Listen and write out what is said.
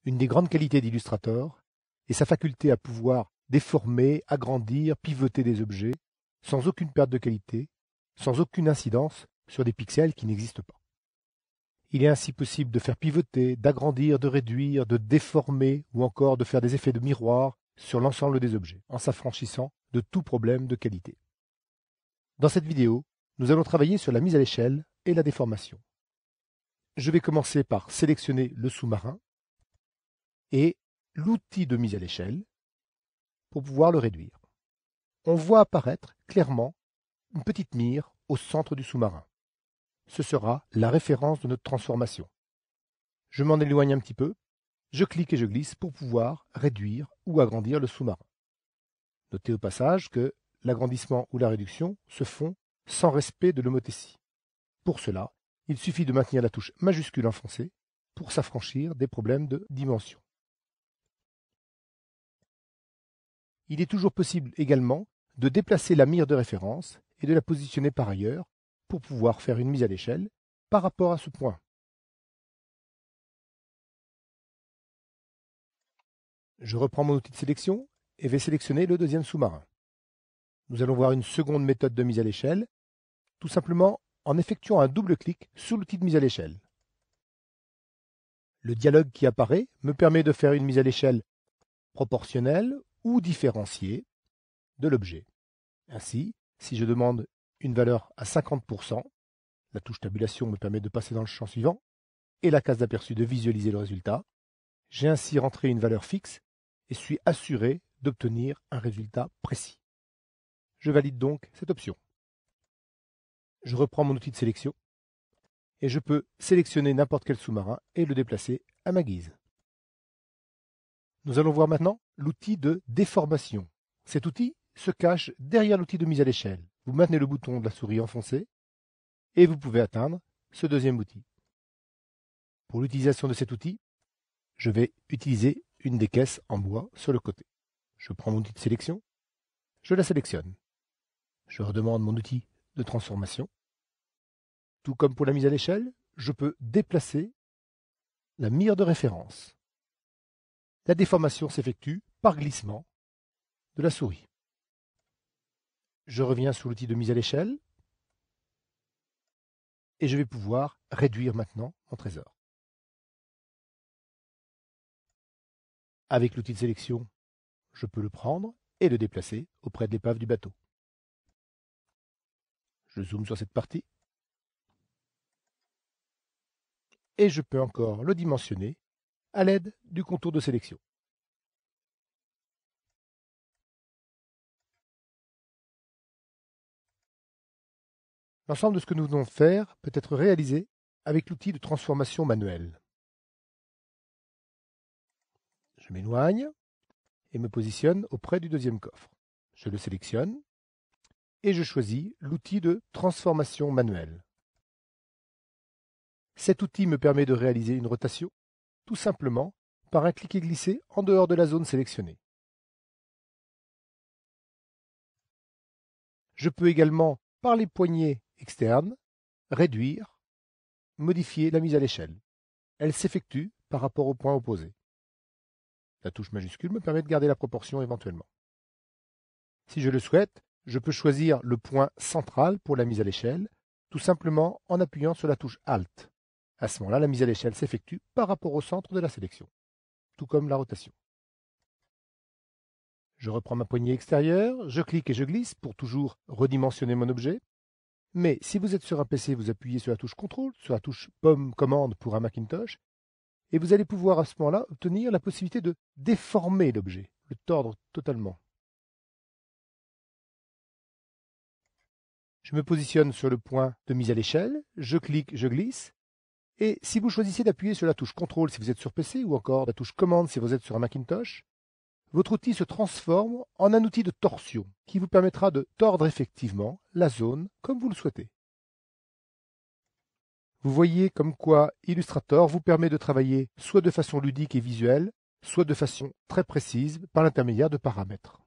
Une des grandes qualités d'Illustrator est sa faculté à pouvoir déformer, agrandir, pivoter des objets sans aucune perte de qualité, sans aucune incidence sur des pixels qui n'existent pas. Il est ainsi possible de faire pivoter, d'agrandir, de réduire, de déformer ou encore de faire des effets de miroir sur l'ensemble des objets, en s'affranchissant de tout problème de qualité. Dans cette vidéo, nous allons travailler sur la mise à l'échelle et la déformation. Je vais commencer par sélectionner le sous-marin et l'outil de mise à l'échelle pour pouvoir le réduire. On voit apparaître clairement une petite mire au centre du sous-marin. Ce sera la référence de notre transformation. Je m'en éloigne un petit peu, je clique et je glisse pour pouvoir réduire ou agrandir le sous-marin. Notez au passage que l'agrandissement ou la réduction se font sans respect de l'homothétie. Pour cela, il suffit de maintenir la touche majuscule enfoncée pour s'affranchir des problèmes de dimension. Il est toujours possible également de déplacer la mire de référence et de la positionner par ailleurs pour pouvoir faire une mise à l'échelle par rapport à ce point. Je reprends mon outil de sélection et vais sélectionner le deuxième sous-marin. Nous allons voir une seconde méthode de mise à l'échelle, tout simplement en effectuant un double clic sur l'outil de mise à l'échelle. Le dialogue qui apparaît me permet de faire une mise à l'échelle proportionnelle ou différenciée de l'objet. Ainsi, si je demande une valeur à 50%, la touche tabulation me permet de passer dans le champ suivant et la case d'aperçu de visualiser le résultat. J'ai ainsi rentré une valeur fixe et suis assuré d'obtenir un résultat précis. Je valide donc cette option. Je reprends mon outil de sélection et je peux sélectionner n'importe quel sous-marin et le déplacer à ma guise. Nous allons voir maintenant l'outil de déformation. Cet outil se cache derrière l'outil de mise à l'échelle. Vous maintenez le bouton de la souris enfoncé et vous pouvez atteindre ce deuxième outil. Pour l'utilisation de cet outil, je vais utiliser une des caisses en bois sur le côté. Je prends mon outil de sélection, je la sélectionne. Je redemande mon outil de transformation. Tout comme pour la mise à l'échelle, je peux déplacer la mire de référence. La déformation s'effectue par glissement de la souris. Je reviens sur l'outil de mise à l'échelle et je vais pouvoir réduire maintenant mon trésor. Avec l'outil de sélection, je peux le prendre et le déplacer auprès de l'épave du bateau. Je zoome sur cette partie et je peux encore le dimensionner à l'aide du contour de sélection. L'ensemble de ce que nous venons de faire peut être réalisé avec l'outil de transformation manuelle. Je m'éloigne et me positionne auprès du deuxième coffre. Je le sélectionne et je choisis l'outil de transformation manuelle. Cet outil me permet de réaliser une rotation tout simplement par un clic et glisser en dehors de la zone sélectionnée. Je peux également, par les poignées externes, réduire, modifier la mise à l'échelle. Elle s'effectue par rapport au point opposé. La touche majuscule me permet de garder la proportion éventuellement. Si je le souhaite, je peux choisir le point central pour la mise à l'échelle, tout simplement en appuyant sur la touche Alt. À ce moment-là, la mise à l'échelle s'effectue par rapport au centre de la sélection, tout comme la rotation. Je reprends ma poignée extérieure, je clique et je glisse pour toujours redimensionner mon objet. Mais si vous êtes sur un PC, vous appuyez sur la touche CTRL, sur la touche pomme commande pour un Macintosh, et vous allez pouvoir à ce moment-là obtenir la possibilité de déformer l'objet, le tordre totalement. Je me positionne sur le point de mise à l'échelle, je clique, je glisse, et si vous choisissez d'appuyer sur la touche CTRL si vous êtes sur PC ou encore la touche commande si vous êtes sur un Macintosh, votre outil se transforme en un outil de torsion qui vous permettra de tordre effectivement la zone comme vous le souhaitez. Vous voyez comme quoi Illustrator vous permet de travailler soit de façon ludique et visuelle, soit de façon très précise par l'intermédiaire de paramètres.